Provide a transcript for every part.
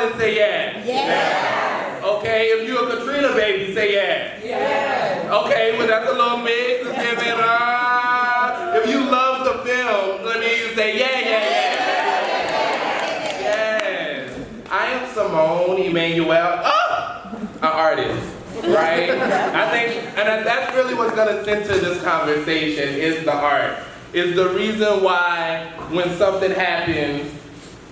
artist, say yeah. Yeah. Okay, if you're a Katrina Baby, say yeah. Yeah. Okay, well that's a little mix. Let's give it if you love the film, let me hear you say yeah. Yes. I am Simone Immanuel, an artist, right? I think, and that's really what's gonna center this conversation is the art. Is the reason why when something happens,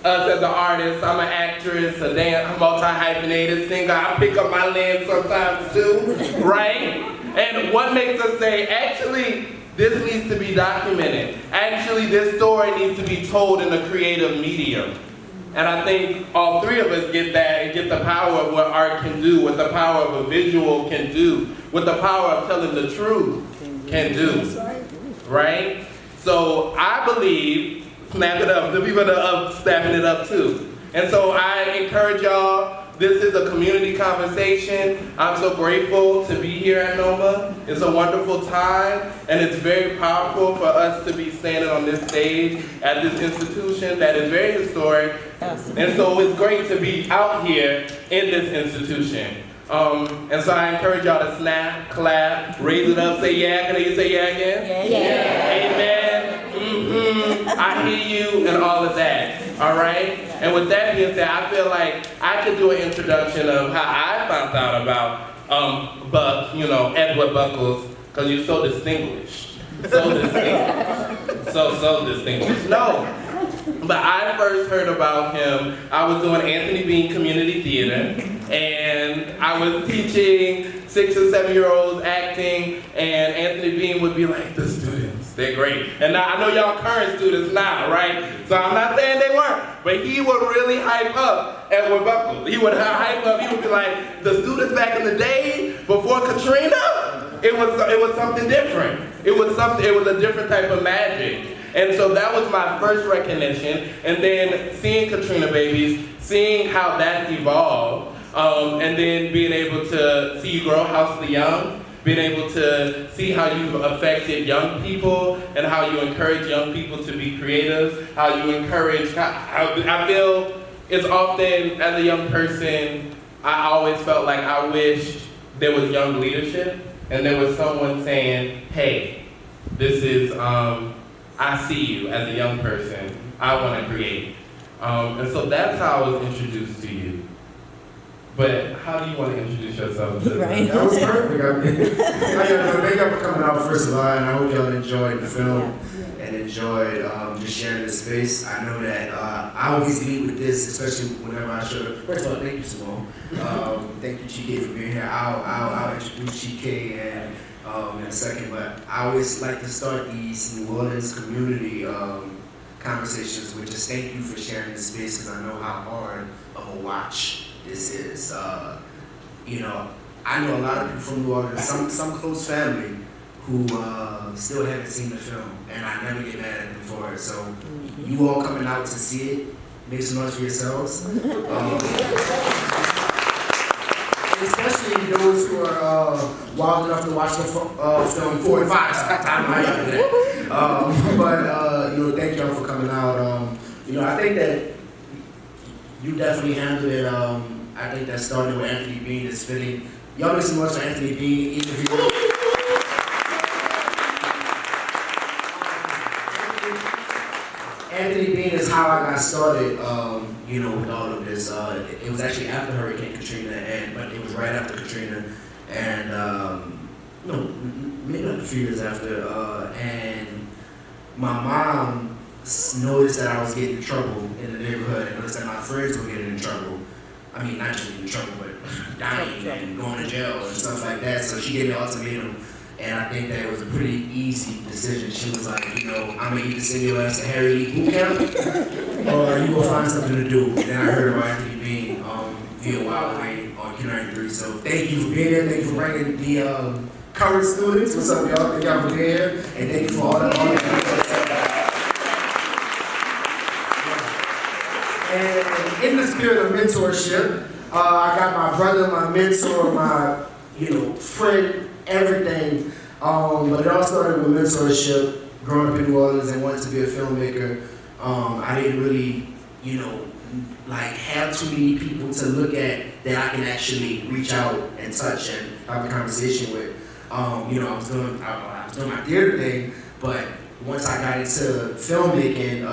us as an artist, I'm an actress, a multi-hyphenated singer, I pick up my lens sometimes too, right? And what makes us say, actually, this needs to be documented. Actually, this story needs to be told in a creative medium. And I think all three of us get that and get the power of what art can do, what the power of a visual can do, what the power of telling the truth can do, right? So I believe, snap it up, the people that are snapping it up too. And so I encourage y'all, this is a community conversation. I'm so grateful to be here at NOMA. It's a wonderful time, and it's very powerful for us to be standing on this stage at this institution that is very historic. And so it's great to be out here in this institution. And so I encourage y'all to snap, clap, raise it up, say yeah. Can you say yeah again? Yeah. Amen. I hear you and all of that. All right? And with that being said, I feel like I could do an introduction of how I found out about Edward Buckles, because you're so distinguished. So distinguished. So distinguished. No. But I first heard about him, I was doing Anthony Bean Community Theater, and I was teaching 6 and 7-year-olds acting, and Anthony Bean would be like, the students, they're great. And now, I know y'all current students now, right? So I'm not saying they weren't, but he would really hype up Edward Buckles. He would hype up, he would be like, the students back in the day, before Katrina, it was something different. It was a different type of magic. And so that was my first recognition, and then seeing Katrina Babies, seeing how that evolved, and then being able to see you grow House of the Young, being able to see how you've affected young people and how you encourage young people to be creative, how you encourage, I feel it's often, as a young person, I always felt like I wished there was young leadership, and there was someone saying, hey, this is, I see you as a young person. I want to create. And so that's how I was introduced to you. But how do you want to introduce yourself? Right. That was perfect. I mean, thank y'all for coming out, first of all, and I hope y'all enjoyed the film and enjoyed just sharing this space. I know that I always lead with this, especially whenever I show up. First of all, thank you, Simone. Thank you, Chike, for being here. I'll introduce Chike and in a second, but I always like to start these New Orleans community conversations with just thank you for sharing this space, because I know how hard of a watch this is. I know a lot of people from New Orleans, some close family who still haven't seen the film, and I never get mad at them for it. So you all coming out to see it, make some noise for yourselves. Especially those who are wild enough to watch the film 4 and 5 times. But thank y'all for coming out. I think that you definitely handled it. I think that starting with Anthony Bean is fitting. Y'all make some noise for Anthony Bean interview. Anthony Bean is how I got started, with all of this. It was actually after Hurricane Katrina, but it was right after Katrina, and maybe like a few years after. And my mom noticed that I was getting in trouble in the neighborhood, and noticed that my friends were getting in trouble. I mean, not just in trouble, but dying and going to jail and stuff like that. So she gave me an ultimatum. And I think that it was a pretty easy decision. She was like, I'm gonna either send your ass to Harry Lee boot camp, or you gonna find something to do. And then I heard about Anthony Bean via Wild Wayne on Q93. So thank you for being here. Thank you for bringing the current students. What's up, y'all? Thank y'all for being here. And thank you for all the And in the spirit of mentorship, I got my brother, my mentor, my friend, everything. But it all started with mentorship, growing up in New Orleans and wanting to be a filmmaker. I didn't really, like have too many people to look at that I can actually reach out and touch and have a conversation with. You know, I was doing my theater thing, but once I got into filmmaking,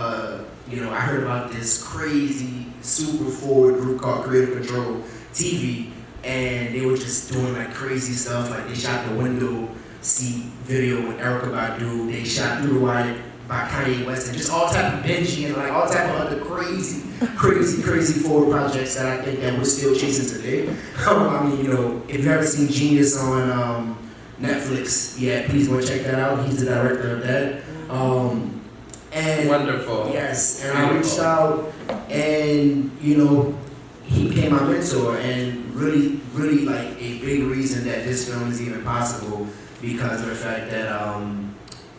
you know, I heard about this crazy, super forward group called Creative Control TV, and they were just doing like crazy stuff. Like they shot the window seat video with Erykah Badu. They shot Through the Wire by Kanye West, and just all type of Benji and like all type of other crazy forward projects that I think that we're still chasing today. I mean, you know, if you've ever seen Genius on Netflix, yeah, please go check that out. He's the director of that. And wonderful. Yes, and I reached out, and you know, he became my mentor, and really like a big reason that this film is even possible because of the fact that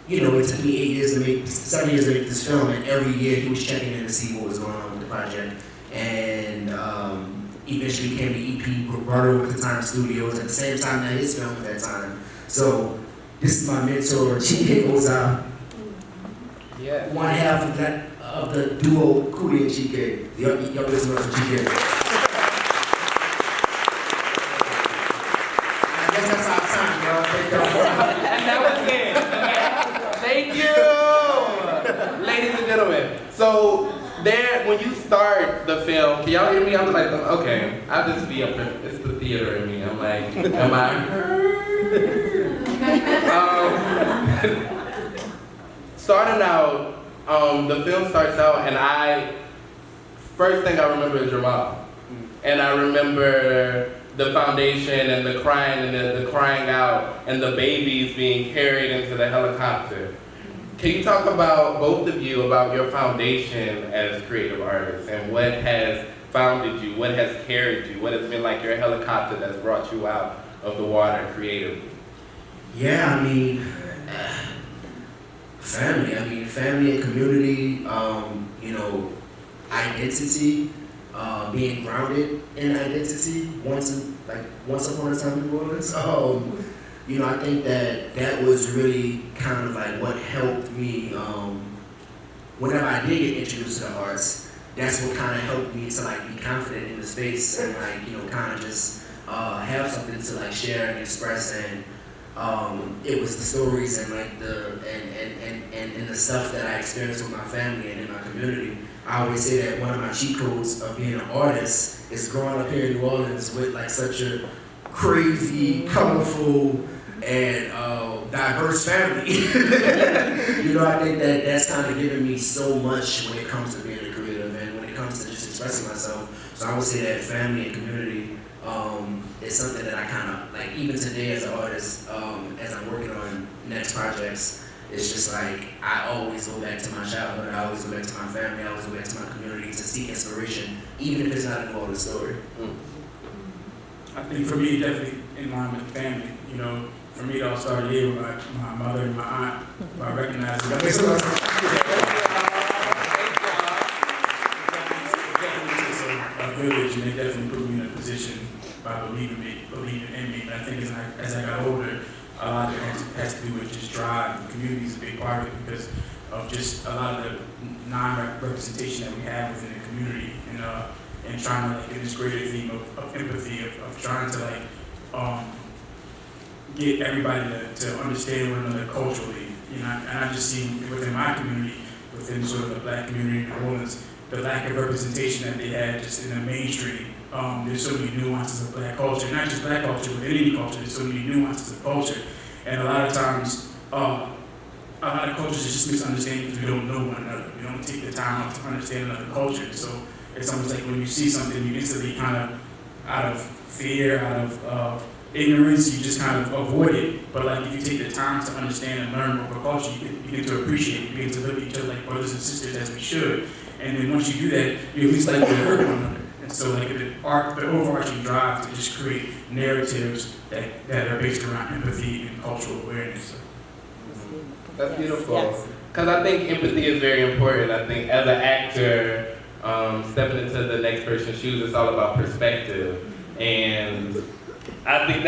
you know, it took me 7 years to make this film, and every year he was checking in to see what was going on with the project, and eventually became the EP, brought over to Time Studios at the same time that his film at that time. So this is my mentor, Chike Ozah. Yeah. One half of that of the duo Cootie and Chike. Y'all listen to Chike. I guess that's our time, y'all. Thank y'all. And that was it. Thank you, ladies and gentlemen. So there, when you start the film, can y'all hear me? I'm like, okay, I'll just be up there. It's the theater in me. I'm like, am I? Starting out, the film starts out, and first thing I remember is your mom. And I remember the foundation and the crying and the crying out and the babies being carried into the helicopter. Can you talk about, both of you, about your foundation as creative artists and what has founded you, what has carried you, what has been like your helicopter that's brought you out of the water creatively? Yeah, I mean, family and community, you know, identity, being grounded in identity, once upon a time in New Orleans. You know, I think that was really kind of like what helped me, whenever I did get introduced to the arts, that's what kind of helped me to like be confident in the space and like, you know, kind of just have something to like share and express, and it was the stories and like and the stuff that I experienced with my family and in my community. I always say that one of my cheat codes of being an artist is growing up here in New Orleans with like such a crazy, colorful, and diverse family. You know, I think that that's kind of given me so much when it comes to being a creative and when it comes to just expressing myself. So I would say that family and community is something that I kind of, like even today as an artist, as I'm working on next projects, it's just like I always go back to my childhood, I always go back to my family, I always go back to my community to seek inspiration, even if it's not a golden story. I think for me, definitely in line with family. You know, for me, it all started here with my mother and my aunt. I recognize that. A village, and they definitely put me in a position by believing in me. But I think as I got older, a lot of it has to do with just drive. And community is a big part of it because of just a lot of the non-representation that we have within the community, and trying to like get this greater theme of empathy, of trying to like get everybody to understand one another culturally. You know, and I just see within my community, within sort of the Black community in New Orleans, the lack of representation that they had just in the mainstream. There's so many nuances of Black culture, not just Black culture, but any culture. There's so many nuances of culture, and a lot of times, a lot of cultures are just misunderstanding because we don't know one another. We don't take the time out to understand another culture. So it's almost like when you see something, you instantly kind of, out of fear, out of ignorance, you just kind of avoid it. But like if you take the time to understand and learn more about culture, you begin to appreciate it, you begin to look at each other like brothers and sisters as we should. And then once you do that, you at least like to hurt one another. And so like the overarching drive to just create narratives that are based around empathy and cultural awareness. That's beautiful. Because I think empathy is very important. I think as an actor, stepping into the next person's shoes, it's all about perspective. And I think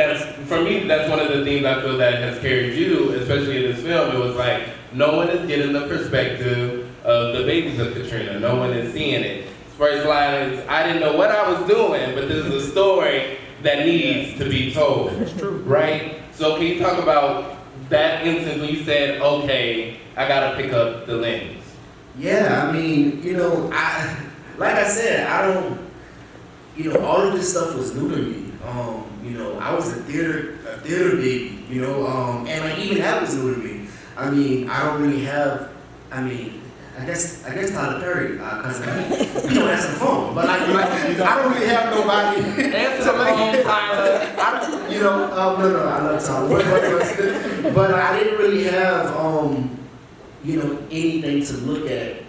for me, that's one of the things I feel that has carried you, especially in this film. It was like, no one is getting the perspective of the babies of Katrina. No one is seeing it. first line is, I didn't know what I was doing, but this is a story that needs to be told. That's true. Right? So can you talk about that instance when you said, okay, I gotta pick up the lens? Yeah, I mean, like I said, I don't, all of this stuff was new to me. I was a theater baby, and like even that was new to me. I mean, I don't really have, I guess Tyler Perry, cause answer the phone, but I don't really have nobody. Answer the phone, Tyler. No, I love Tyler, but I didn't really have, anything to look at.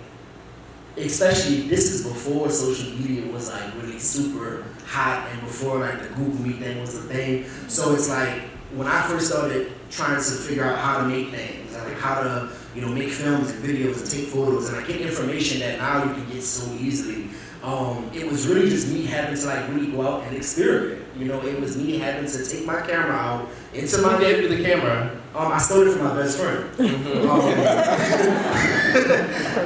Especially, this is before social media was like really super hot and before like the Google Meet thing was a thing. So it's like when I first started trying to figure out how to make things, like how to make films and videos and take photos and like get information that now you can get so easily. It was really just me having to like really go out and experiment. It was me having to take my camera out into my. Who gave you the camera? I stole it from my best friend. Mm-hmm.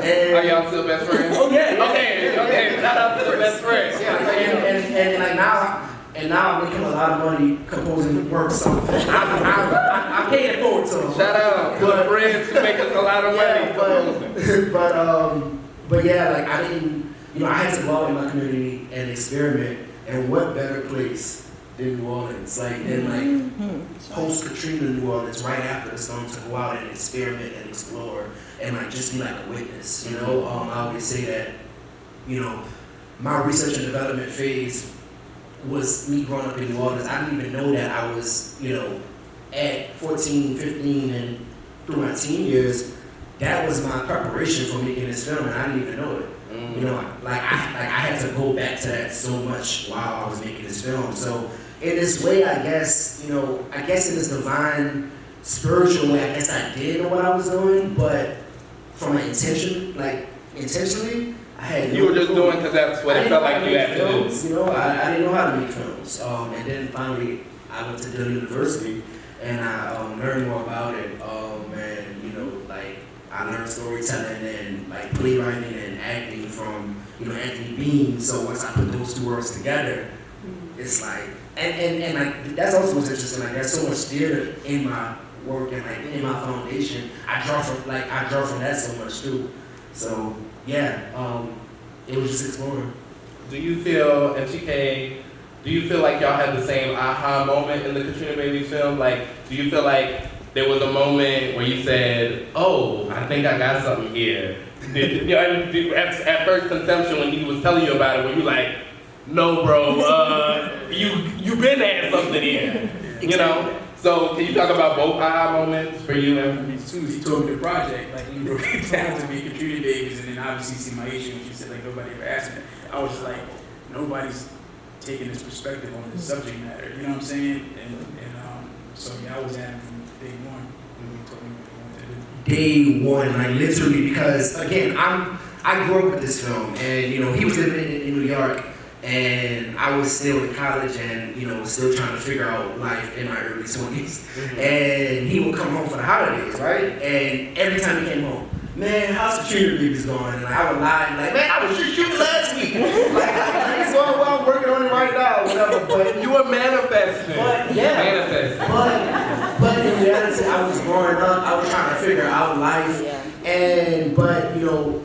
And are y'all still best friends? Oh yeah. Okay. Shout out to the best friends. Yeah, and like now I'm making a lot of money composing work, so I pay it forward to them. Shout out to the friends who make us a lot of money. But yeah, like I didn't, I had to go out in my community and experiment, and what better place than New Orleans? Like post Katrina New Orleans, right after the storm, to go out and experiment and explore and like just be like a witness. I always say that, my research and development phase was me growing up in New Orleans. I didn't even know that I was, at 14, 15, and through my teen years, that was my preparation for making this film, and I didn't even know it. I had to go back to that so much while I was making this film. So in this way, I guess in this divine, spiritual way, I guess I did know what I was doing, but from an intentionally, I had. You were just doing because that's what it felt like you had to do. I didn't know how to make films, and then finally I went to Dillon University and I learned more about it. I learned storytelling and like playwriting and acting from Anthony Bean. So once I put those two worlds together, it's like and like that's also what's interesting. Like there's so much theater in my work and like in my foundation. I draw from that so much too. So yeah, it was just exploring. Do you feel, and Chike, do you feel like y'all had the same aha moment in the Katrina Babies film? Like, do you feel like there was a moment where you said, "Oh, I think I got something here"? At first conception, when he was telling you about it, were you like, "No, bro, you been at something here," So can you talk about both aha moments for you? As soon as he told me the project, like he broke it down to me, Katrina Babies, and then obviously see my issue, and she said like nobody ever asked me. I was just like, nobody's taking this perspective on this subject matter. You know what I'm saying? So yeah, I was at him from day one when he told me what he wanted to do. Day one, like literally, because again, I grew up with this film, and he was living in New York, and I was still in college, and still trying to figure out life in my early 20s. Mm-hmm. And he would come home for the holidays, right? And every time he came home, man, how's Katrina Babies going? And I would lie and like, man, I was just shooting last week. It's going well, I'm working on it right now, whatever. But you were manifesting. But yeah, manifesting. But in reality, I was growing up. I was trying to figure out life. Yeah. But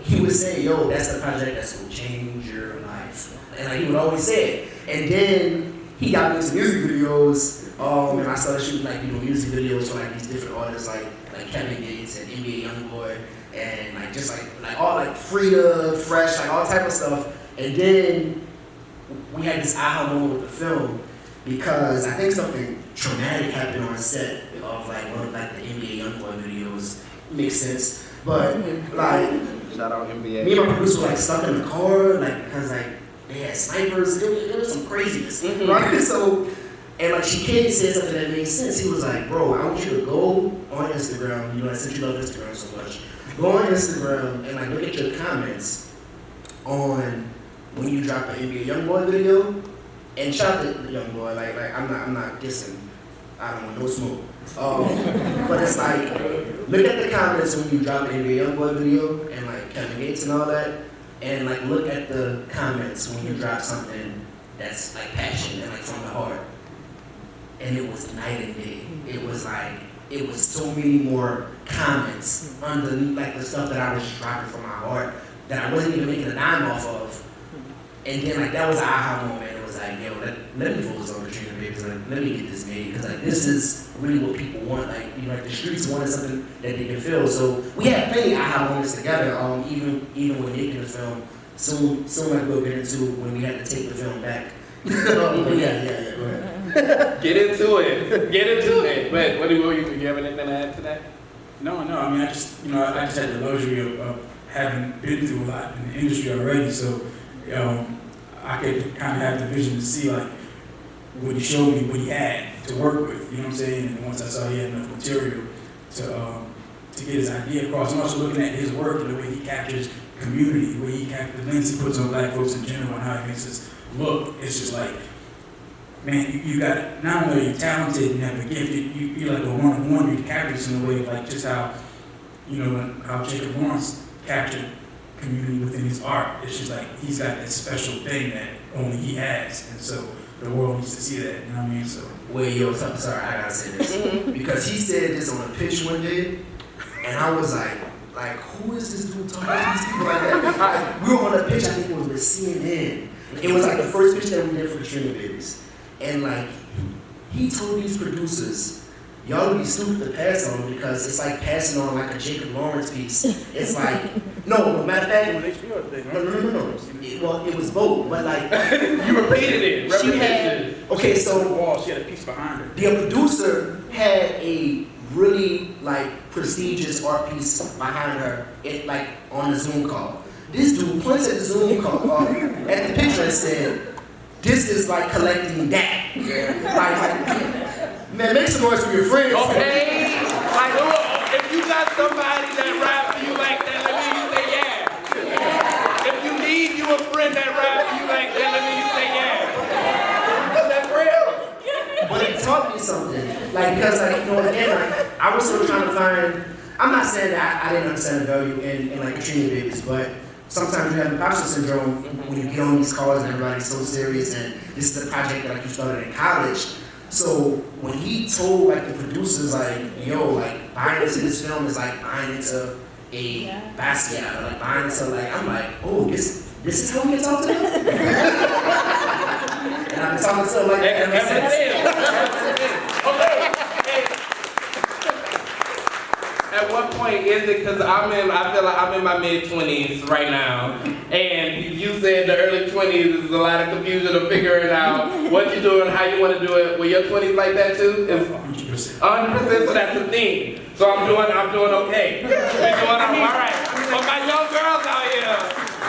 he would say, "Yo, that's the project that's gonna change your life." And he would always say it. And then he got me into music videos. And I started shooting music videos for these different artists like Kevin Gates and NBA YoungBoy. And just all Frida, Fresh, all type of stuff. And then we had this aha moment with the film because I think something traumatic happened on set of one of the NBA YoungBoy videos. Makes sense. But shout out NBA. Me and my producer were stuck in the car, because they had snipers. There was some craziness. Mm-hmm. Right? So and Chike said something that made sense. He was like, "Bro, I want you to go on Instagram. Since you love Instagram so much. Go on Instagram and look at your comments on when you drop an NBA YoungBoy video and shout at the YoungBoy. I'm not dissing. I don't want no smoke. But it's look at the comments when you drop an NBA YoungBoy video and Kevin Gates and all that, and like look at the comments when you drop something that's like passion and like from the heart. And it was night and day. It was so many more comments underneath like the stuff that I was just dropping from my heart that I wasn't even making a dime off of. And then like that was an aha moment. It was like, yo, let me focus on Katrina Babies. Like, let me get this made because like this is really what people want. Like, you know, like the streets wanted something that they can feel. So we had plenty of aha moments together. Even when making the film, soon like we'll get into when we had to take the film back. But yeah, go ahead. Get into it. Get into it. But what do you have anything to add to that? No. I mean, I just had the luxury of having been through a lot in the industry already, so I could kind of have the vision to see like what he showed me, what he had to work with. You know what I'm saying? And once I saw he had enough material to get his idea across, and also looking at his work and the way he captures community, the way he captures the lens he puts on Black folks in general, and how he makes us look. It's just like, man, you got, not only are you talented and have a gift, you're like a one-on-one, you capture this in a way of like just how, you know, how Jacob Lawrence captured community within his art. It's just like, he's got that special thing that only he has, and so the world needs to see that, you know what I mean? So. Wait, yo, sorry, I gotta say this. Because he said this on a pitch one day, and I was like, who is this dude talking to these people like that? Like, we were on a pitch, I think it was with CNN. It was like the first pitch that we did for Katrina Babies. And like, he told these producers, y'all would be stupid to pass on because it's like passing on like a Jacob Lawrence piece. It's like, no, matter of fact, no. It was both, but like. You repeated it. She had, okay, so. She had a piece behind her. The producer had a really like prestigious art piece behind her, like on the Zoom call. This dude points at the Zoom call, at the picture and said, "This is like collecting that." Like, man, make some noise for your friends. Okay. Like, if you got somebody that raps for you like that, let me you say yeah. If you need you a friend that raps for you like that, let me you say yeah. Is that real? But it taught me something. Like, because like, you know, again, like, I was sort of trying to find, I'm not saying that I didn't understand the value in like Katrina Babies, but sometimes you have imposter syndrome when you get on these calls and everybody's so serious and this is a project that like you started in college. So when he told like the producers like, yo, like buying into this film is like buying into a Basquiat, like buying into like, I'm like, oh, this is how we can talk to them? And I've been talking to them like that ever since. Okay. At what point is it, because I feel like I'm in my mid-20s right now, and you said the early 20s is a lot of confusion of figuring out what you're doing, how you want to do it. Were your 20s like that too? 100%. 100%, so that's the thing. So I'm doing okay. We're doing all right. But my young girls out here,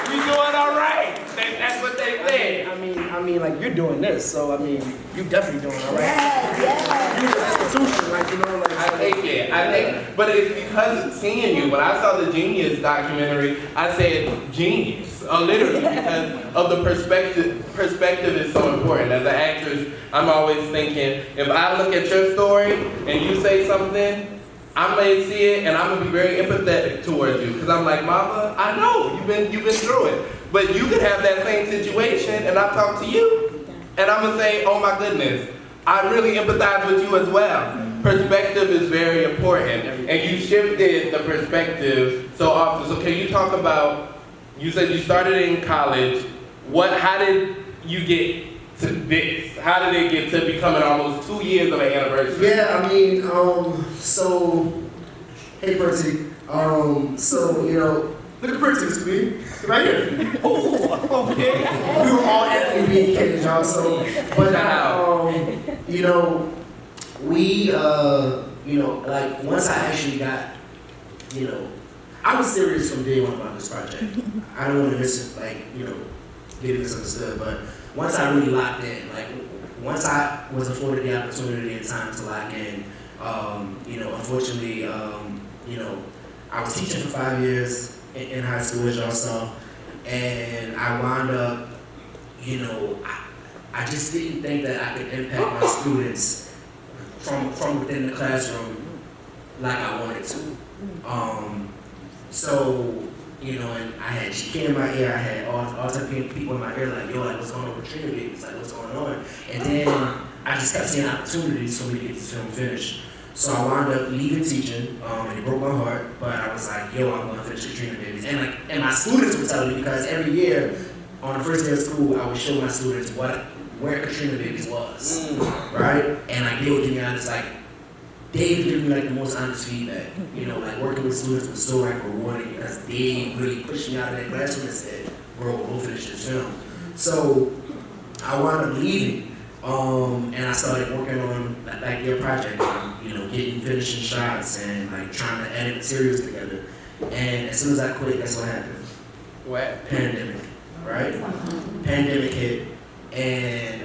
we doing all right. That's what they say. I mean, like you're doing this, so I mean, you definitely doing all right. You're an institution, like you know, like I think it. But it's because seeing you. When I saw the Genius documentary, I said genius, literally, because of the perspective. Perspective is so important. As an actress, I'm always thinking, if I look at your story and you say something, I may see it and I'm gonna be very empathetic towards you because I'm like, Mama, I know you've been through it, but you could have that same situation and I talk to you, and I'm gonna say, oh my goodness, I really empathize with you as well. Perspective is very important, and you shifted the perspective so often. So can you talk about? You said you started in college. How did you get to this? How did it get to becoming almost 2 years of an anniversary? Yeah, I mean, so, hey Percy, so, you know, look at Percy to me, right here. Oh, okay. We were all Anthony being kids, y'all, so, but, you know, we, you know, like, once I actually got, you know, I was serious from day one about this project. I don't want to miss it, like, you know, get it misunderstood, but once I really locked in, like once I was afforded the opportunity and time to lock in, you know, unfortunately, you know, I was teaching for 5 years in high school, as y'all saw, and I wound up, you know, I just didn't think that I could impact my students from within the classroom like I wanted to. So, you know, and I had Chike in my ear, I had all type of people in my ear, like, yo, like, what's going on with Katrina Babies? Like, what's going on? And then I just kept seeing opportunities for me to get this film finished. So I wound up leaving teaching, and it broke my heart, but I was like, yo, I'm gonna finish Katrina Babies. And my students would tell me, because every year, on the first day of school, I would show my students where Katrina Babies was, right? And like, they would give me honest, like, they would give me like the most honest feedback. You know, like working with students was so like rewarding, because they really pushed me out of that classroom and said, bro, go finish this film. So I wound up leaving, and I started working on like their project, you know, getting finishing shots and like trying to edit materials together. And as soon as I quit, that's what happened. What? Pandemic, right? Pandemic hit, and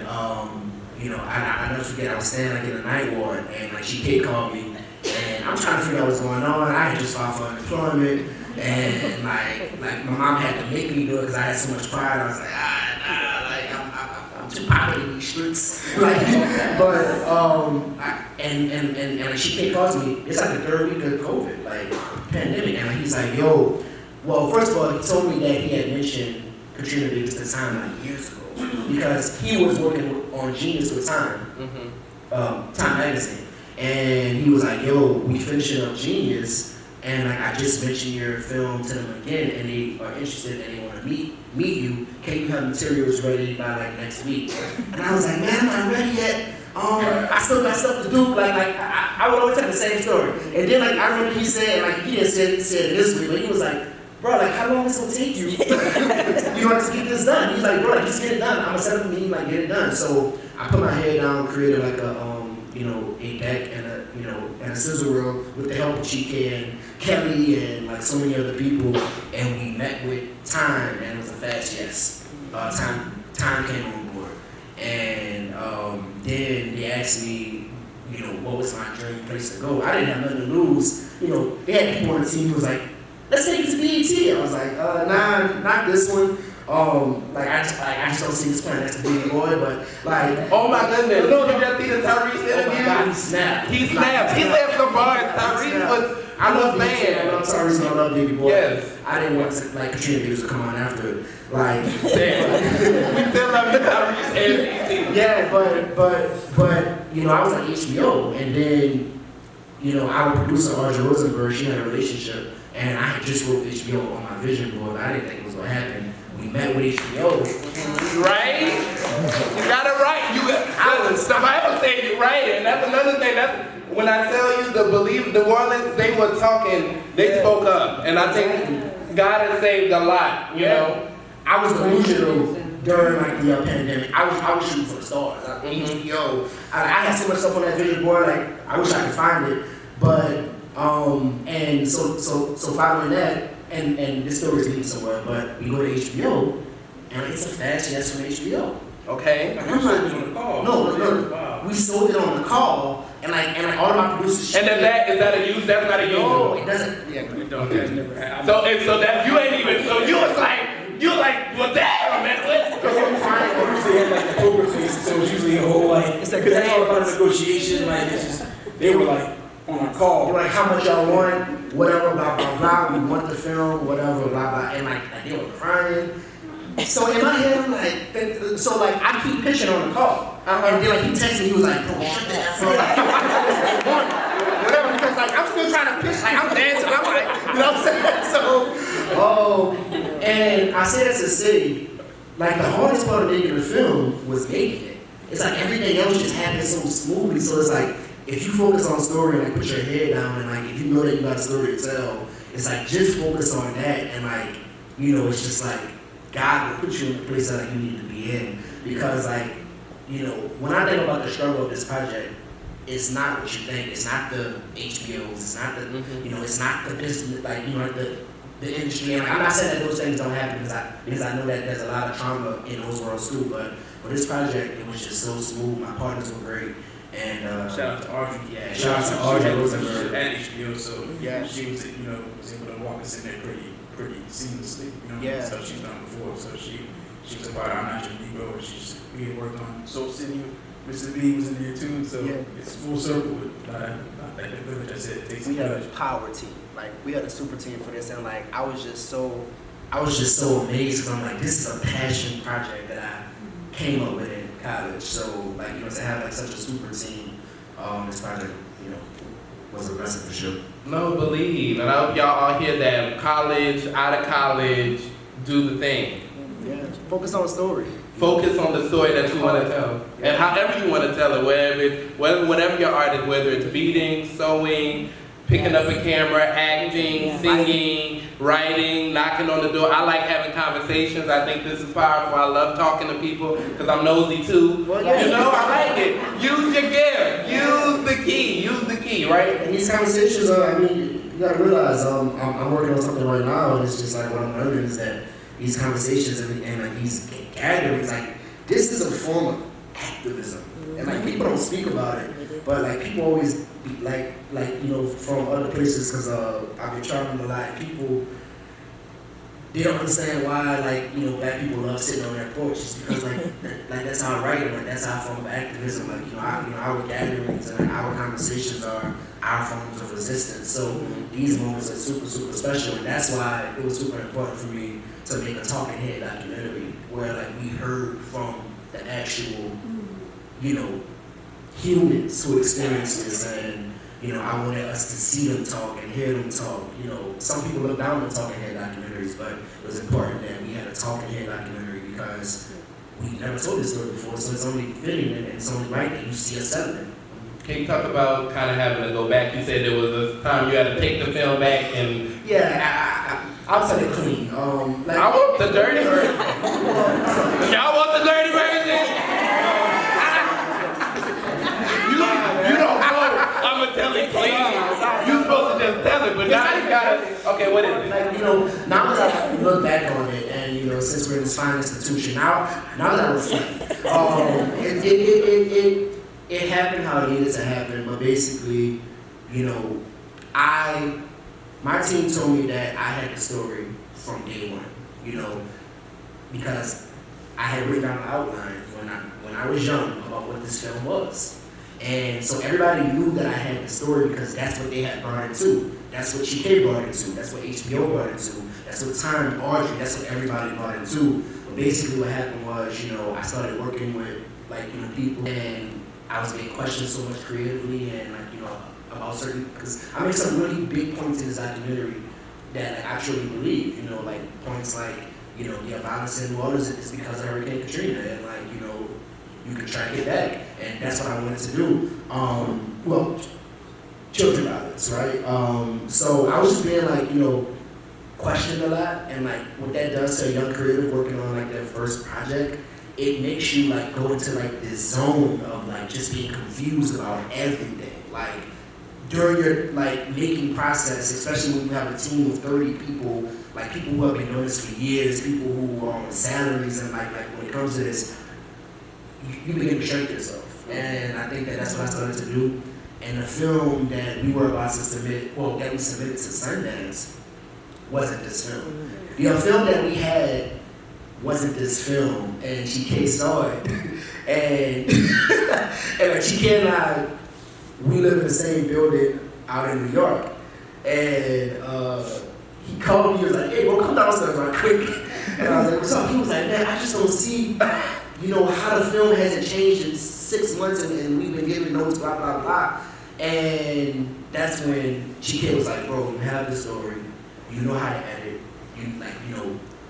you know, I never forget, I was standing like in a night ward, and like Chike called me, and I'm trying to figure out what's going on. I had just filed for unemployment, and like my mom had to make me do it because I had so much pride. I was like, nah, like I'm too popular in these streets. Like, but and like Chike calls me. It's like the third week of COVID, like pandemic, and like he's like, yo, well, first of all, he told me that he had mentioned Katrina Babies at the time like years ago, because he was working on Genius with Time, Time magazine, and he was like, yo, we finishing up Genius, and like I just mentioned your film to them again, and they are interested and they want to meet you. Can you have materials ready by like next week? And I was like, man, I'm not ready yet. I still got stuff to do. Like I would always tell the same story. And then like I remember he said, like he didn't say it this way, but he was like, bro, like how long is it gonna take you? You want to get this done? He's like, bro, like, just get it done. I'm gonna set up a meeting, like get it done. So I put my head down, created like a you know, a deck and a, you know, and a sizzle reel with the help of Chike and Kelly and like so many other people, and we met with Time, and it was a fast yes. Time came on board, and then they asked me, you know, what was my dream place to go. I didn't have nothing to lose. You know, they had people on the team who was like, let's take it to BET. I was like, nah, not this one. Like I just don't see this playing next to Baby Boy, but like, Oh my goodness! No, You just see the Tyrese oh my interview? God, he snapped. He snapped. He left some bars. Tyrese was. I love BET. fan. I love Tyrese and I love Baby Boy. Yes. I didn't want to, like Katrina Babies to come on after it. Like, We still love the Tyrese and BET. yeah, but you know, I was on HBO, and then you know, our producer Audrey Rosenberg, she had a relationship, and I had just wrote HBO on my vision board. But I didn't think it was gonna happen. We met with HBO. Right? You got it right. Somebody was saying you right, and that's another thing. That's when I tell you the Orleans, they were talking, they spoke up, and I think God has saved a lot. You know, I was delusional during like the pandemic. I was shooting for the stars. Like, HBO. I had so much stuff on that vision board. Like I wish I could find it, but and so following that. And this story is leading somewhere, but we go to HBO, and it's a fast yes from HBO. okay. Like, I'm not on the call. No, we sold it on the call, and like all of my producers. And is that a use? That's not a use. No, it doesn't. Yeah, We don't. That's never happened. So that you ain't even. So you was like, well, damn, man. What? I usually have like the poker face, so it's usually a whole like. It's like because that's all about negotiation. Like it's just they were like on a call. They're like, how much y'all want? Whatever, blah blah blah. We want the film, whatever, blah blah. And like they were crying. So in my head, I'm like, so like I keep pitching on the call, and then like he texted me, he was like, bro, shut the F up. Whatever, because like I'm still trying to pitch, like I'm dancing, I'm like, you know what I'm saying? So, and I say that to say, like the hardest part of making the film was making it. It's like everything else just happened so smoothly. So it's like if you focus on story and like put your head down and like if you know that you got a story to tell, it's like just focus on that and like, you know, it's just like God will put you in the place that you need to be in. Because like, you know, when I think about the struggle of this project, it's not what you think. It's not the HBOs. It's not the, you know, it's not the business, like, you know, like the industry. And like, I'm not saying that those things don't happen because I know that there's a lot of trauma in those worlds too. But for this project, it was just so smooth. My partners were great. And Shout out to Audrey. Yeah, shout out to Audrey Rosenberg. At HBO, so Yeah. she was, you know, was able to walk us in there pretty seamlessly. You know, Yeah. stuff she's done before. So she was a part of I'm Not Your Negro, and we had worked on Soul City. Mr. B was in there too, so Yeah. it's full circle with like the village. I said, takes We have a village. power team. like we had a super team for this, and like I was just so amazed because I'm like, this is a passion project that I came up with in college. So like, you know, to have like such a super team, this project, you know, was a blessing for sure. No, believe, and I hope y'all all hear that. College, out of college, do the thing. Yeah, focus on the story. Focus on the story that you want to tell, and however you want to tell it, whatever your art is, whether it's beading, sewing, picking up a camera, acting, singing, writing, knocking on the door. I like having conversations. I think this is powerful. I love talking to people because I'm nosy too. Well, yeah. You know, I like it. Use your gift. Use the key, right? And these conversations are, I mean, you gotta realize, I'm working on something right now, and it's just like what I'm learning is that these conversations and like these gatherings, like this is a form of activism, and like people don't speak about it, but like people always like you know, from other places, because I've been traveling a lot, people, they don't understand why, like, you know, black people love sitting on their porch. It's because like that's our right, like that's our form of activism. Like, you know, our gatherings and like, our conversations are our forms of resistance. So these moments are super, super special, and that's why it was super important for me to make a talking head documentary where like we heard from the actual, you know, humans who experienced this, and you know, I wanted us to see them talk and hear them talk. You know, some people look down on talking head documentaries, but it was important that we had a talking head documentary because we never told this story before, so it's only fitting and it's only right that you see us telling it. Can you talk about kind of having to go back? You said there was a time you had to take the film back and... Yeah, I'll tell it clean. Like, I want the dirty version. Y'all want the dirty version? You don't know. I'm gonna tell it clean. You supposed to just tell it, but now you gotta. Okay, what is it? like, you know, now that I look back on it, and you know, since we're in this fine institution, now that I reflect, it happened how it needed to happen. But basically, you know, my team told me that I had the story from day one. You know, because I had written down an outline when I was young about what this film was. And so everybody knew that I had the story because that's what they had brought it to. That's what Chike brought it to. That's what HBO brought it to. That's what Time, Audrey, that's what everybody brought it to. But basically what happened was, you know, I started working with, like, you know, people, and I was being questioned so much creatively and, like, you know, about certain, because I made some really big points in this documentary that like, I truly believe, you know, like points like, you know, the violence in New Orleans is because of Hurricane Katrina, and like, you know, you can track it back, and that's what I wanted to do. Well, children violence, right? So I was just being like, you know, questioned a lot, and like what that does to a young creative working on like their first project, it makes you like go into like this zone of like just being confused about everything. Like during your like making process, especially when you have a team of 30 people, like people who have been doing this for years, people who are on salaries, and like when it comes to this, you begin to shrink yourself. And I think that that's what I started to do. And the film that we were about to submit, well, that we submitted to Sundance, wasn't this film. The film that we had wasn't this film, and Chike saw it. And like Chike and I, we live in the same building out in New York. And he called me, he was like, hey, bro, come downstairs right quick. And I was like, what's up? He was like, man, I just don't see, you know, how the film hasn't changed in 6 months, and we've been giving notes, blah, blah, blah. And that's when Chike was like, bro, you have the story, you know how to edit,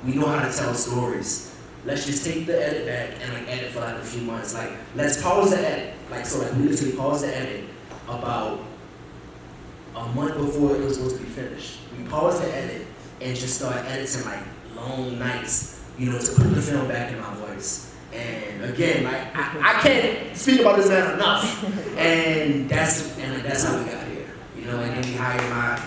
we know how to tell stories. Let's just take the edit back and like edit for like a few months. Like, let's pause the edit. Like, so like we literally paused the edit about a month before it was supposed to be finished. We paused the edit and just started editing like long nights, you know, to put the film back in my voice. And again, like I can't speak about this man enough. And that's how we got here. You know, and then we hired my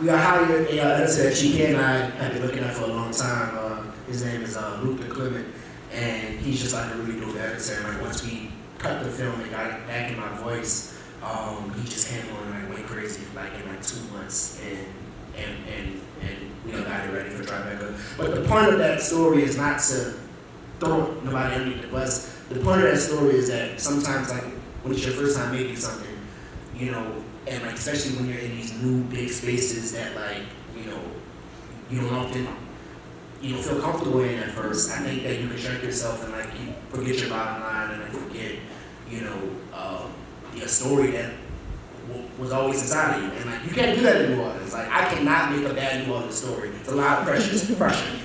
we got hired a editor that Chike and I have been looking at for a long time. His name is Luke Clement, and he's just like a really dope editor. And like once we cut the film and got it back in my voice, he just came on and like went crazy like in like 2 months, and we got it ready for Tribeca. But the point of that story is not to throw nobody underneath the bus, the point of that story is that sometimes, like, when it's your first time making something, you know, and like especially when you're in these new big spaces that like, you know, you don't often, you don't feel comfortable in at first. I think that you can shrink yourself and like you forget your bottom line and like forget, you know, a story that was always inside of you. And like you can't do that in New Orleans. Like I cannot make a bad New Orleans story. It's a lot of pressure.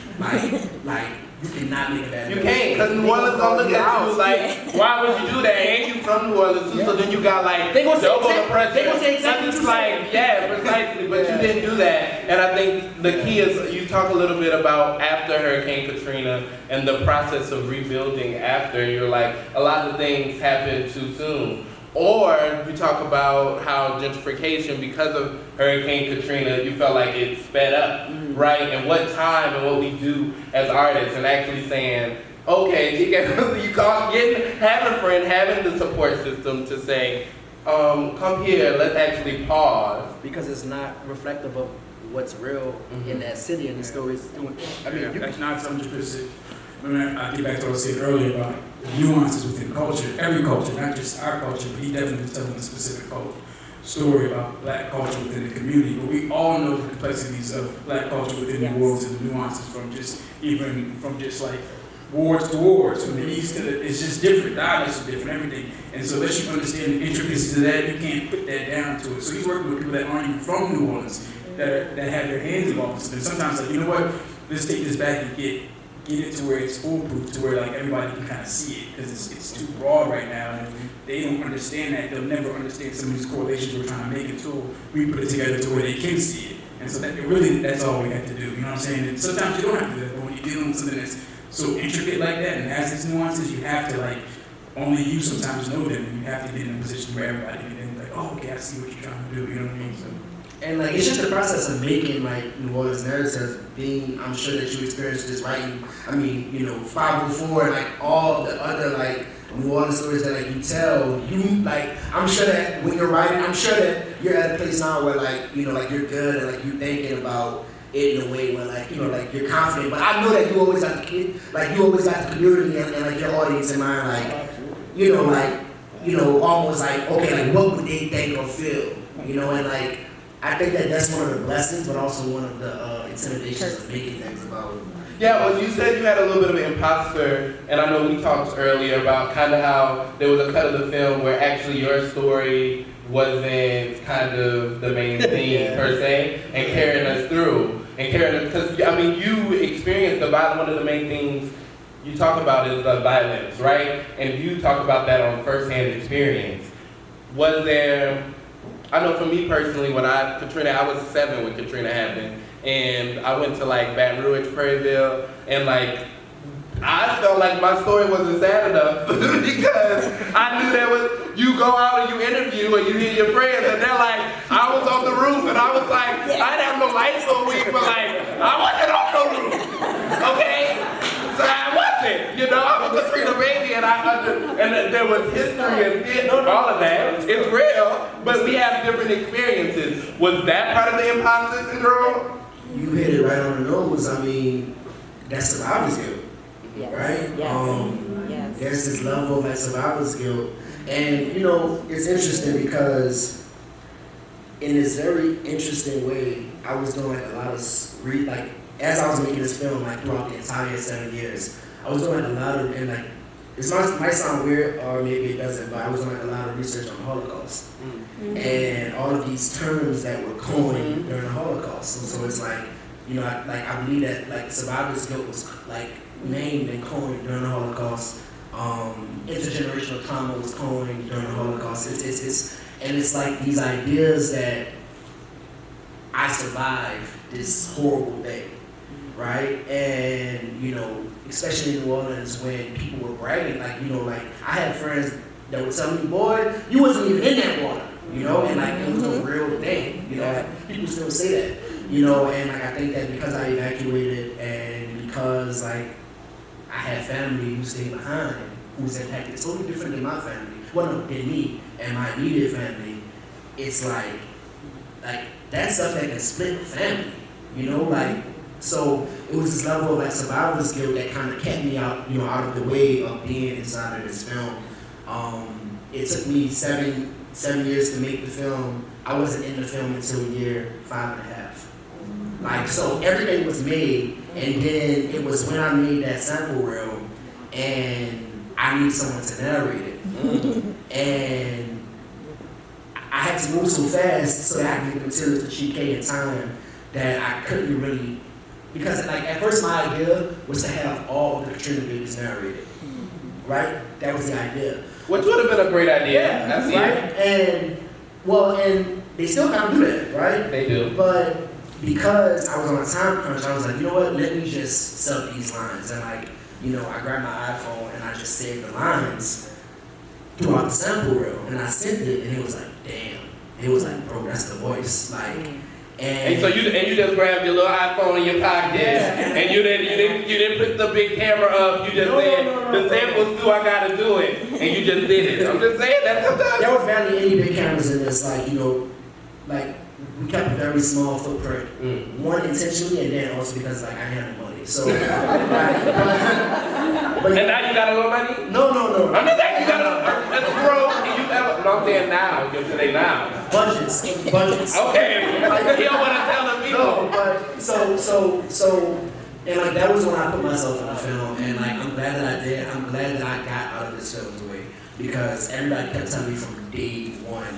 Like you cannot make a bad. You can't, because New Orleans gonna look at you like, why would you do that? Ain't you from New Orleans? So then you got like They gonna say double the pressure. They gonna say exactly It's what you like, said. yeah, precisely. But you didn't do that. And I think the key is you talk a little bit about after Hurricane Katrina and the process of rebuilding after. You're like, a lot of things happened too soon. Or you talk about how gentrification, because of Hurricane Katrina, you felt like it sped up, right? And what time and what we do as artists, and actually saying, okay, you call having a friend, having the support system to say, come here, let's actually pause. Because it's not reflective of what's real in that city and the stories. I mean, That's not 100%. I get back to what I said earlier about the nuances within culture, every culture, not just our culture, but he definitely was telling a specific story about black culture within the community. But we all know the complexities of black culture within the world and the nuances from just like wards to wards, from the east to the, it's just different, dialects are different, everything. And so unless you understand the intricacies of that, you can't put that down to it. So he's working with people that aren't even from New Orleans, that have their hands involved. And sometimes like, you know what, let's take this back and get it to where it's foolproof, to where like everybody can kind of see it, because it's too broad right now, and if they don't understand that, they'll never understand some of these correlations we're trying to make until we put it together to where they can see it. And so that that's all we have to do. You know what I'm saying? And sometimes you don't have to do that, but when you're dealing with something that's so intricate like that and has these nuances, you have to like only you sometimes know them, and you have to get in a position where everybody can then be like, oh, okay, I see what you're trying to do. You know what I mean? So. And like it's just the process of making like New Orleans narratives. Being, I'm sure that you experienced this writing. I mean, you know, 504 and like all the other like New Orleans stories that like you tell. You like, I'm sure that when you're writing, I'm sure that you're at a place now where like you know like you're good and like you thinking about it in a way where like you know like you're confident. But I know that you always got the kid, like you always got the community and like your audience in mind. Like you know almost like okay, like what would they think or feel? You know, and like. I think that that's one of the blessings, but also one of the intimidations of making things about. Yeah, well, you said you had a little bit of an imposter, and I know we talked earlier about kind of how there was a cut of the film where actually your story wasn't kind of the main theme per se, and carrying us through, because I mean, you experienced one of the main things you talk about is the violence, right? And you talk about that on firsthand experience. Was there? I know for me personally, Katrina, I was 7 when Katrina happened, and I went to like Baton Rouge, Prairieville, and like, I felt like my story wasn't sad enough because I knew there was, you go out and you interview and you hear your friends and they're like, I was on the roof and I was like, I didn't have no lights for a week, but like, I wasn't on the roof, okay? So I wasn't, you know, I'm a Katrina baby and there was history and all of that. It's real, but we have different experiences. Was that part of the imposter syndrome? You hit it right on the nose. I mean, that's survivor's guilt, right? Yes. There's this level of like survivor's guilt. And, you know, it's interesting because in this very interesting way, I was doing like a lot of, like, as I was making this film, like throughout the entire 7 years, I was doing like, a lot of, and like, it might sound weird or maybe it doesn't, but I was doing like, a lot of research on the Holocaust. And all of these terms that were coined during the Holocaust. So it's like, you know, I believe that like survivor's guilt was like named and coined during the Holocaust. Intergenerational trauma was coined during the Holocaust. It's like these ideas that I survived this horrible thing, right? And you know, especially in New Orleans when people were bragging, like you know, like I had friends that would tell me, boy, you wasn't even in that water, you know, and like it was a real thing, you know, like people still say that, you know, and like I think that because I evacuated and because like I had family who stayed behind, who was impacted totally different than my family, well, no, than me and my immediate family, it's like that stuff that can split a family, you know, like So it was this level of like survival skill that kind of kept me out, out of the way of being inside of this film. It took me seven years to make the film. I wasn't in the film until year 5.5. Like, so everything was made, and then it was when I made that sample reel, and I needed someone to narrate it. And I had to move so fast so that I could get the material to Chike in time that I couldn't really, because like at first my idea was to have all of the Katrina Babies narrated, right? That was the idea. Which would have been a great idea. Yeah, right? And they still kind of do that, right? They do. But because I was on a time crunch, I was like, you know what, let me just sub these lines. And like, I grabbed my iPhone and I just saved the lines throughout the sample reel. And I sent it, and it was like, damn. It was like, bro, that's the voice. Like, and so you just grabbed your little iPhone in your pocket, and you didn't put the big camera up. You just said the sample's through. I gotta do it, and you just did it. I'm just saying that sometimes there was barely any big cameras in this. Like like we kept a very small footprint. One intentionally, and then also because like I had no money. So, but and now you got a little money? No. I'm just saying you got that's broke, and you have. No, I'm saying now. You're today now. Budgets. Okay. You don't want to tell the people. No, but so, and like that was when I put myself in the film, and like I'm glad that I did. I'm glad that I got out of this film's way, because everybody kept telling me from day one,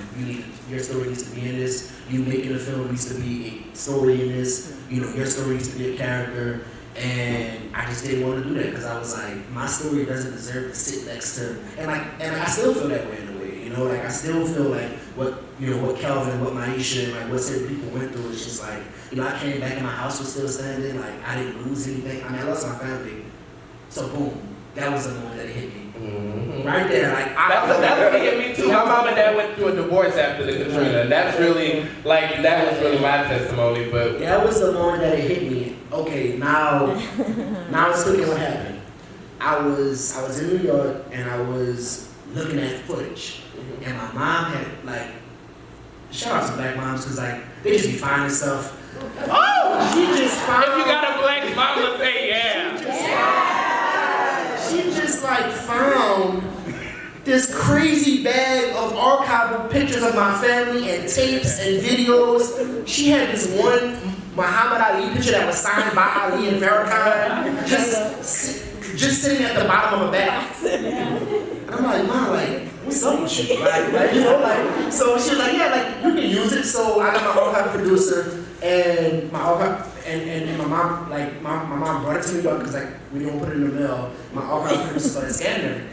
your story needs to be in this. You making a film needs to be a story in this. Your story needs to be a character. And I just didn't want to do that because I was like, my story doesn't deserve to sit next to, and I still feel that way in a way, like I still feel like what Kelvin, what Maisha, and like what certain people went through. It's just like, I came back and my house was still standing, like I didn't lose anything. I mean, I lost my family, so boom, that was the moment that it hit me. Right there, like that's what hit me too. My mom and dad went through a divorce after the Katrina, and that's really that was really my testimony. But that was the moment that it hit me. Okay, now it's looking what happened. I was in New York and I was looking at footage, and my mom had like, shout out to black moms because like they just be finding stuff. Oh, she just found. If you got a black mom, let's say yeah. She just like found this crazy bag of archival pictures of my family and tapes and videos. She had this one Muhammad Ali picture that was signed by Ali and Farrakhan, just sitting at the bottom of a bag. And I'm like, Mom, like, what's up with you? So she was like, yeah, like, you can use it. So I got my archive producer, and my archive, and my mom, like, my mom brought it to New York because, like, we didn't put it in the mail. My archive producer started scanning everything.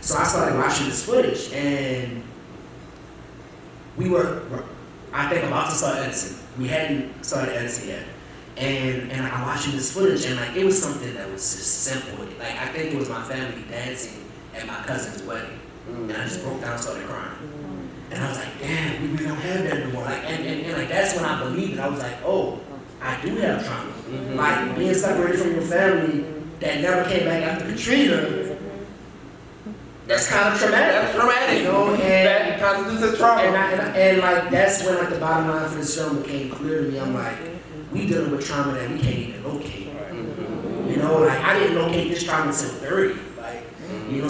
So I started watching this footage, and we were, I think, about to start editing. We hadn't started editing yet. And I'm watching this footage, and like it was something that was just simple. Like I think it was my family dancing at my cousin's wedding. And I just broke down and started crying. And I was like, damn, we don't have that anymore. Like and like that's when I believed it. I was like, oh, I do have trauma. Like being separated from your family that never came back after Katrina. That's kind of traumatic. That's traumatic. And that constitutes a trauma. And like that's when like the bottom line for this film became clear to me. I'm like, we dealing with trauma that we can't even locate. Like I didn't locate this trauma until 30. Like,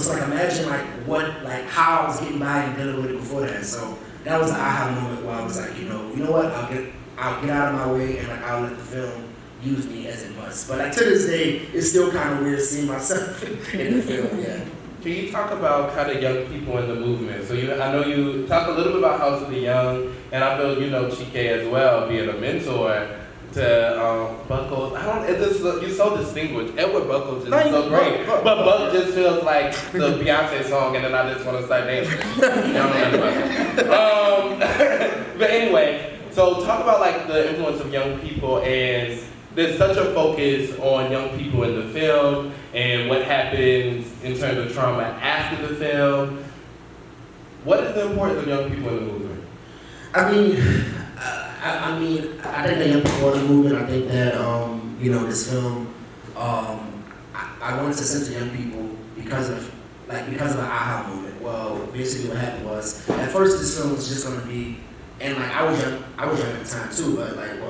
so like imagine like how I was getting by and dealing with it before that. So that was the aha moment where I was like, you know what, I'll get out of my way and like I'll let the film use me as it must. But like to this day, it's still kind of weird seeing myself in the film. Yeah. Can you talk about kind of young people in the movement? So I know you talk a little bit about House of the Young, and I feel Chike as well, being a mentor to Buckles. You're so distinguished. Edward Buckles is so great, but Buck just feels like the Beyonce song, and then I just want to start dancing. But anyway, so talk about like the influence of young people, and there's such a focus on young people in the film and what happens in terms of trauma after the film. What is the importance of young people in the movement? I think that young people in the movement. I think that this film, I wanted to center young people because of an aha moment. Well, basically what happened was at first this film was just gonna be, and like I was young at the time too, but like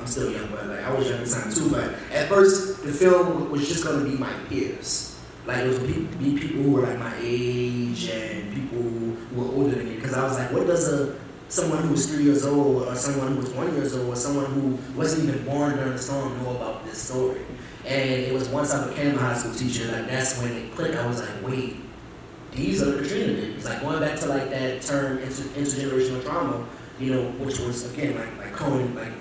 I'm still young, but like I was young at the time too. But at first, the film was just gonna be my peers. Like it was be people who were like my age and people who were older than me. Because I was like, what does someone who was 3 years old, or someone who was 1 year old, or someone who wasn't even born during the storm know about this story? And it was once I became a high school teacher, like that's when it clicked. I was like, wait, these are the Katrina babies. Like going back to like that term intergenerational trauma, you know, which was again like Cohen, like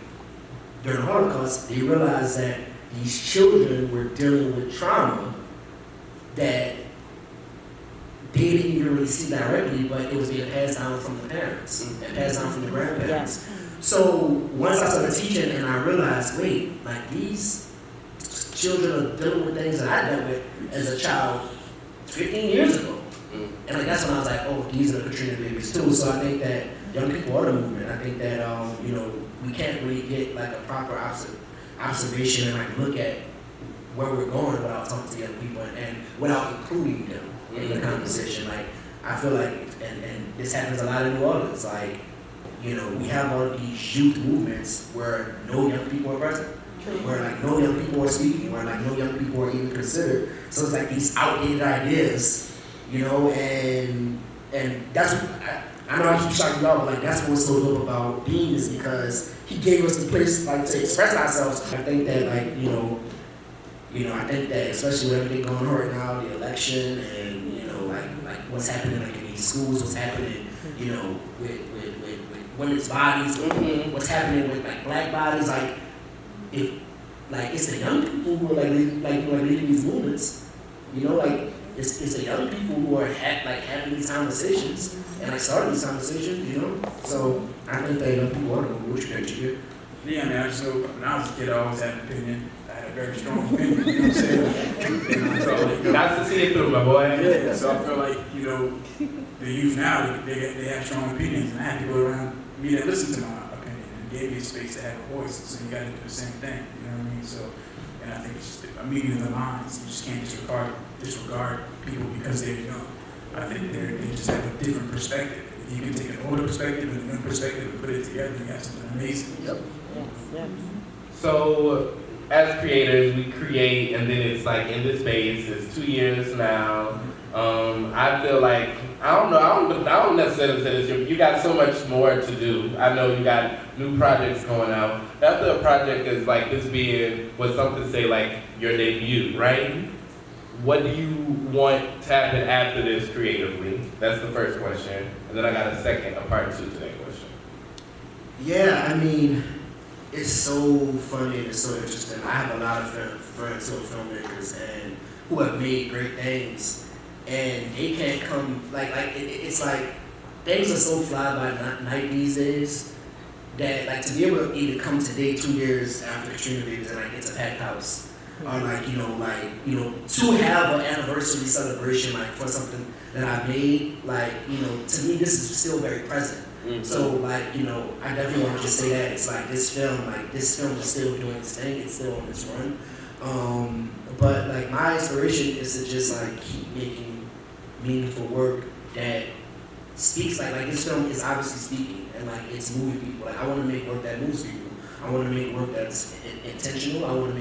during the Holocaust, they realized that these children were dealing with trauma that they didn't even really see directly, but it was being passed down from the parents and passed down from the grandparents. So once I started teaching and I realized, wait, like these children are dealing with things that I dealt with as a child 15 years ago. And like that's when I was like, oh, these are the Katrina babies too. So I think that young people are the movement. I think that you know, we can't really get like a proper observation and like look at where we're going without talking to young people and without including them in the conversation. Like I feel like, and this happens a lot in New Orleans. Like, you know, we have all these youth movements where no young people are present, where like no young people are speaking, where like no young people are even considered. So it's like these outdated ideas, you know, and that's I know I keep shouting y'all, but like that's what's so dope about Dean is because he gave us the place like to express ourselves. I think that like you know, I think that especially with everything going on right now, the election and you know like what's happening like in these schools, what's happening, you know, with women's bodies, what's happening with like black bodies, like if like it's the young people who are leading these movements, you know, like it's the young people who are having these conversations and like starting these conversations, you know. So I think that young people are the movement. What you think, Yeah, man, I just know when I was a kid, I always had an opinion. I had a very strong opinion, you know what I'm saying? And I felt like, Got to see it through, my boy. yeah, so I feel like, you know, the youth now, they have strong opinions, and I had people around me that listened to my opinion and gave me a space to have a voice, so you got to do the same thing, you know what I mean? So, and I think it's just a meeting of the minds. You just can't disregard people because they're young. I think they just have a different perspective. If you can take an older perspective and a young perspective and put it together, you have something amazing. Yep. Yes. So, as creators, we create, and then it's like in this space. It's 2 years now. I feel like I don't necessarily say this. You got so much more to do. I know you got new projects going out. After a project is like this being what some could say like your debut, right? What do you want to happen after this creatively? That's the first question, and then I got a part 2 to that question. Yeah, I mean, it's so funny and it's so interesting. I have a lot of friends who are filmmakers and who have made great things, and they can't come it's like things are so fly by night these days that like to be able to either come today 2 years after Katrina Babies and like it's a packed house. Or to have an anniversary celebration like for something that I made, like, you know, to me this is still very present. So like, you know, I definitely want to just say that it's like this film is still doing its thing, it's still on its run. But like my inspiration is to just like keep making meaningful work that speaks like this film is obviously speaking and like it's moving people. Like I want to make work that moves people. I want to make work that's intentional. I want to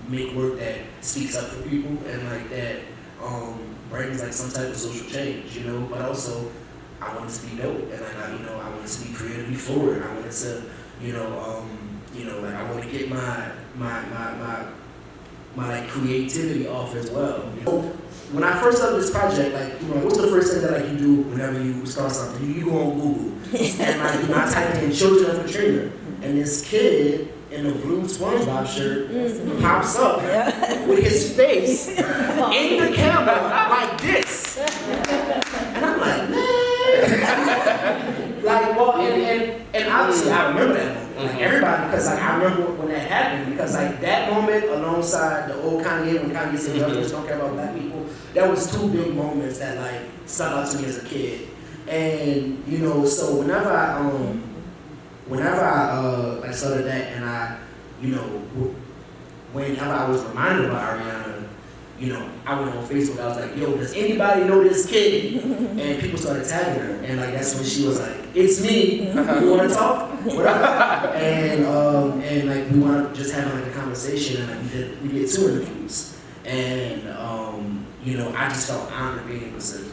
make work that speaks up for people and like that brings like some type of social change, you know. But also, I want it to be dope and like I want it to be creatively forward. I want it to, like I want to get my like creativity off as well. You know? When I first started this project, like, you know, what's the first thing that like you do whenever you start something? You go on Google and like I type in "Children of Katrina" and this kid in a blue SpongeBob shirt pops up with his face in the camera like this, and I'm like, man, like, well, and obviously I remember that moment, like everybody, because like I remember when that happened, because like that moment alongside the old Kanye when Kanye said, "Y'all just don't care about black people," that was 2 big moments that like stuck out to me as a kid, and you know, so whenever I started that and I, you know, whenever I was reminded about Ariana, you know, I went on Facebook, I was like, yo, does anybody know this kid? And people started tagging her, and like that's when she was like, it's me, you wanna talk? Whatever. And like we wound up just having like a conversation, and like we did 2 interviews. And you know, I just felt honored being able to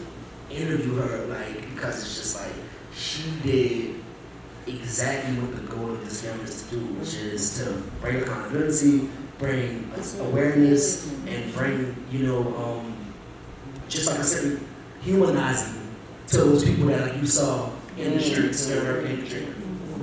interview her, like, because it's just like, she did exactly what the goal of this film is to do, which is to bring accountability, bring awareness, and bring, you know, just like I said, humanizing to those people that like you saw in the streets during Hurricane Katrina,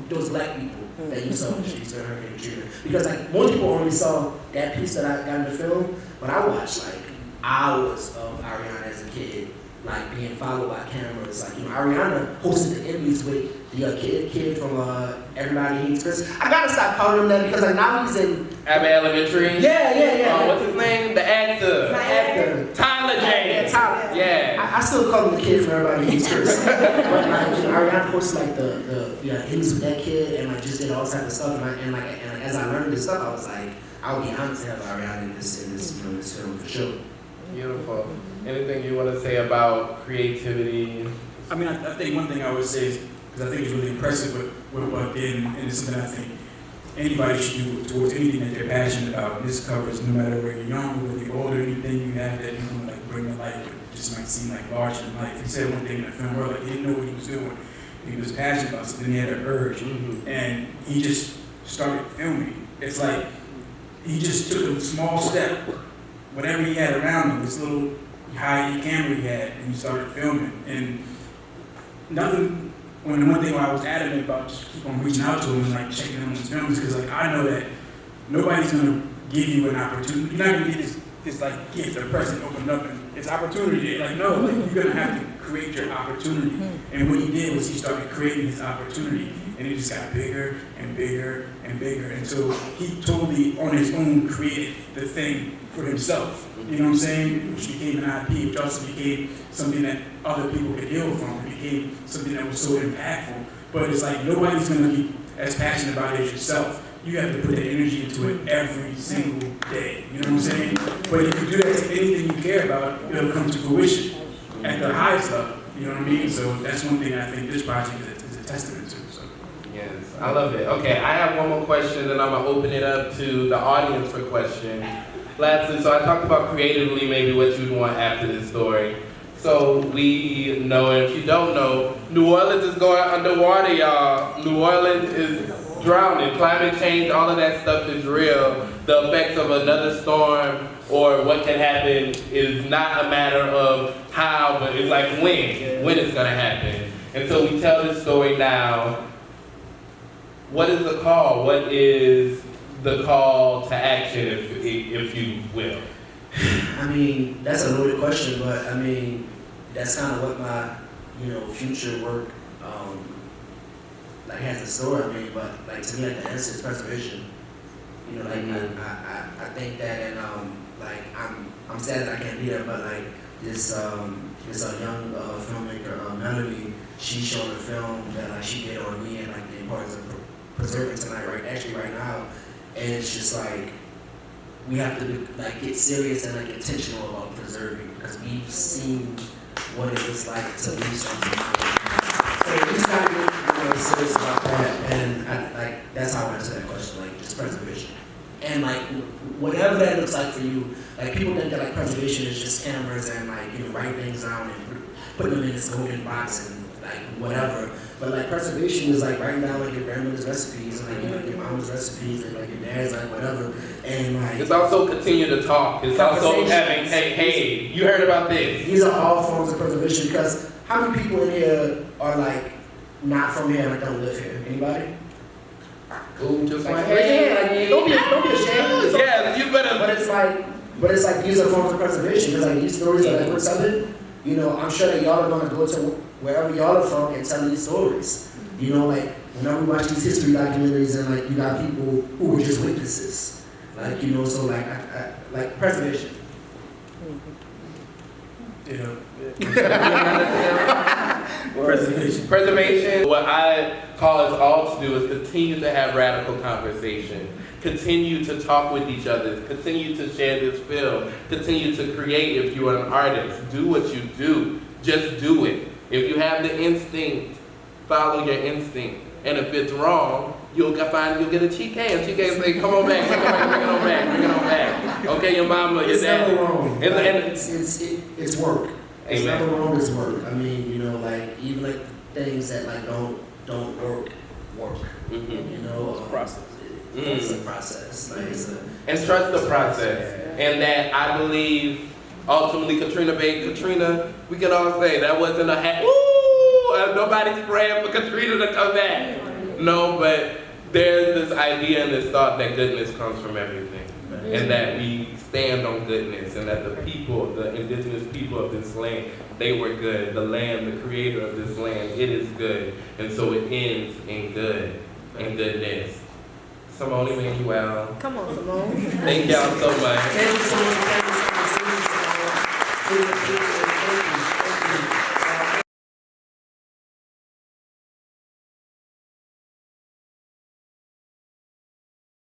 those black people that you saw in the streets during Hurricane Katrina. Because like most people only saw that piece that I got in the film, but I watched like hours of Ariana as a kid, like being followed by cameras. Like, you know, Ariana hosted the Emmys with the kid from Everybody Hates Chris. I gotta stop calling him that because like now he's in Abbott Elementary. Yeah. What's his name? The actor. Tyler James. Yeah, Tyler. Yeah. I still call him the kid from Everybody Hates Chris. But like, you know, Ariana posted like the Emmys with that kid and like just did all type of stuff. And as I learned this stuff, I was like, I would be honored to have Ariana in this you know, this film for sure. Beautiful. Anything you want to say about creativity? I mean, I think one thing I would say is, because I think it's really impressive with what did, and it's something I think anybody should do towards anything that they're passionate about. This covers no matter whether you're young or whether you're older, anything you have that you want to like bring to life, it just might seem like larger than life. He said one thing in the film where like he didn't know what he was doing. He was passionate about something, he had an urge, and he just started filming. It's like he just took a small step, whatever he had around him, this little high camera he had, and he started filming. And nothing. When the one thing I was adamant about just keep on reaching out to him and like checking him on his films, because like I know that nobody's gonna give you an opportunity. You're not gonna get this like gift or present opened up and it's opportunity. Like no, like you're gonna have to create your opportunity. And what he did was he started creating his opportunity, and it just got bigger and bigger and bigger until he totally on his own created the thing for himself. You know what I'm saying? Which became an IP, which also became something that other people could heal from. It became something that was so impactful. But it's like nobody's gonna be as passionate about it as yourself. You have to put the energy into it every single day. You know what I'm saying? But if you do that to anything you care about, it'll come to fruition at the highest level. You know what I mean? So that's one thing I think this project is a testament to. So. Yes, I love it. Okay, I have one more question, and I'm gonna open it up to the audience for questions. Lastly, so I talked about creatively maybe what you'd want after this story. So we know, and if you don't know, New Orleans is going underwater, y'all. New Orleans is drowning. Climate change, all of that stuff is real. The effects of another storm or what can happen is not a matter of how, but it's like when it's gonna happen. And so we tell this story now. What is the call? What is the call to action, if you will? I mean, that's a loaded question, but I mean, that's kind of what my, you know, future work, like has in store. I mean, but like to me, like the answer is preservation. You know, like I think that, and like I'm sad that I can't be there, but like this young filmmaker, Melanie, she showed a film that like she did on me and like the importance of preserving tonight, right now. And it's just like, we have to like get serious and like intentional about preserving, because we've seen what it was like to lose something. So we just gotta get serious about that, and like that's how I answer that question, like just preservation. And like whatever that looks like for you, like people think that like preservation is just cameras and like, you know, writing things down and putting them in this golden box and like whatever. But like preservation is like writing down like your grandmother's recipes and like, you know, your mom's recipes and like your dad's like whatever. And like it's also continue to talk. It's also having, hey, you heard about this. These are all forms of preservation, because how many people in here are like not from here and like don't live here? Anybody? Ooh, just Like, like, hey, like, don't be ashamed. Yeah, you better. But it's like these are forms of preservation, because like these stories that we're telling, you know, I'm sure that y'all are gonna go to wherever y'all are from and tell these stories. You know, like whenever we watch these history documentaries and like you got people who were just witnesses, like, you know, so like I like preservation. Yeah. Preservation. What I call us all to do is continue to have radical conversation. continue to talk with each other, continue to share this film, continue to create if you are an artist. Do what you do. Just do it. If you have the instinct, follow your instinct. And if it's wrong, you'll get a Chike, and Chike will say, come on back, bring it on back. Okay, your mama, your dad. It's never wrong. And It's work. It's Amen. never wrong, it's work. I mean, you know, like, even like things that like don't work. Mhm. You know, Process. It's a process. Like, it's a, And trust the process. And that I believe ultimately Katrina, we can all say that wasn't a nobody's praying for Katrina to come back. No, but there's this idea and this thought that goodness comes from everything. And that we stand on goodness, and that the people, the indigenous people of this land, they were good. The land, the creator of this land, it is good. And so it ends in good and goodness. Simone Immanuel. Come on, Simone. Thank y'all so much. Thank you so much.